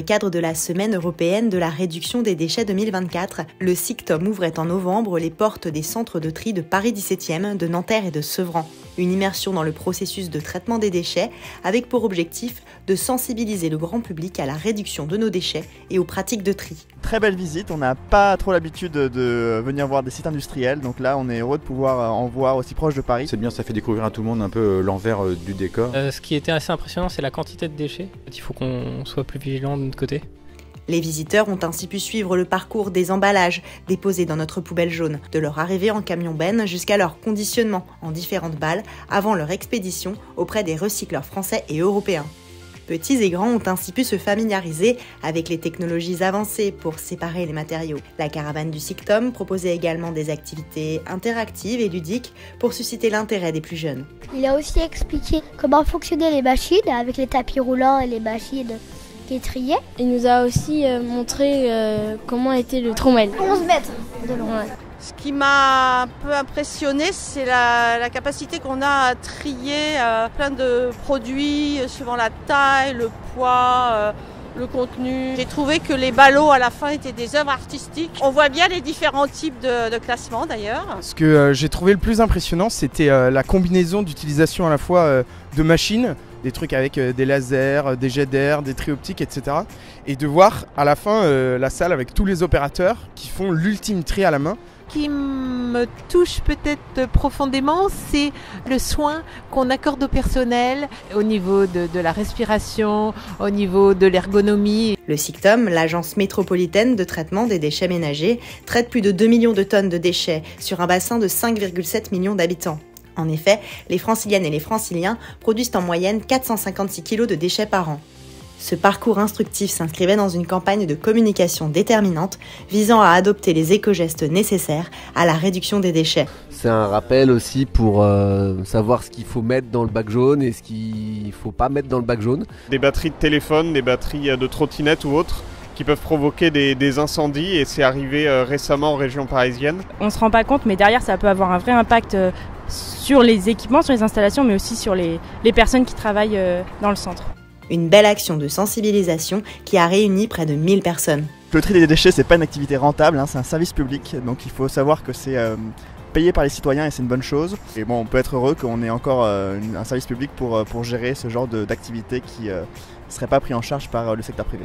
le cadre de la Semaine européenne de la réduction des déchets 2024, le SICTOM ouvrait en novembre les portes des centres de tri de Paris 17e, de Nanterre et de Sevran. Une immersion dans le processus de traitement des déchets avec pour objectif de sensibiliser le grand public à la réduction de nos déchets et aux pratiques de tri. Très belle visite, on n'a pas trop l'habitude de venir voir des sites industriels, donc là on est heureux de pouvoir en voir aussi proche de Paris. C'est bien, ça fait découvrir à tout le monde un peu l'envers du décor. Ce qui était assez impressionnant, c'est la quantité de déchets. Il faut qu'on soit plus vigilant de notre côté. Les visiteurs ont ainsi pu suivre le parcours des emballages déposés dans notre poubelle jaune, de leur arrivée en camion-benne jusqu'à leur conditionnement en différentes balles avant leur expédition auprès des recycleurs français et européens. Petits et grands ont ainsi pu se familiariser avec les technologies avancées pour séparer les matériaux. La caravane du SICTOM proposait également des activités interactives et ludiques pour susciter l'intérêt des plus jeunes. Il a aussi expliqué comment fonctionnaient les machines avec les tapis roulants et les machines qui triaient. Il nous a aussi montré comment était le trommel. 11 mètres de long. Ouais. Ce qui m'a un peu impressionné, c'est la capacité qu'on a à trier plein de produits suivant la taille, le poids, le contenu. J'ai trouvé que les ballots à la fin étaient des œuvres artistiques. On voit bien les différents types de classements d'ailleurs. Ce que j'ai trouvé le plus impressionnant, c'était la combinaison d'utilisation à la fois de machines, des trucs avec des lasers, des jets d'air, des tri optiques, etc. Et de voir à la fin la salle avec tous les opérateurs qui font l'ultime tri à la main. Ce qui me touche peut-être profondément, c'est le soin qu'on accorde au personnel au niveau de la respiration, au niveau de l'ergonomie. Le SICTOM, l'agence métropolitaine de traitement des déchets ménagers, traite plus de 2 millions de tonnes de déchets sur un bassin de 5,7 millions d'habitants. En effet, les Franciliennes et les Franciliens produisent en moyenne 456 kg de déchets par an. Ce parcours instructif s'inscrivait dans une campagne de communication déterminante visant à adopter les éco-gestes nécessaires à la réduction des déchets. C'est un rappel aussi pour savoir ce qu'il faut mettre dans le bac jaune et ce qu'il ne faut pas mettre dans le bac jaune. Des batteries de téléphone, des batteries de trottinettes ou autres qui peuvent provoquer des incendies et c'est arrivé récemment en région parisienne. On ne se rend pas compte, mais derrière ça peut avoir un vrai impact sur les équipements, sur les installations, mais aussi sur les personnes qui travaillent dans le centre. Une belle action de sensibilisation qui a réuni près de 1000 personnes. Le tri des déchets, c'est pas une activité rentable, c'est un service public, donc il faut savoir que c'est payé par les citoyens et c'est une bonne chose. Et bon, on peut être heureux qu'on ait encore un service public pour gérer ce genre d'activité qui ne serait pas pris en charge par le secteur privé.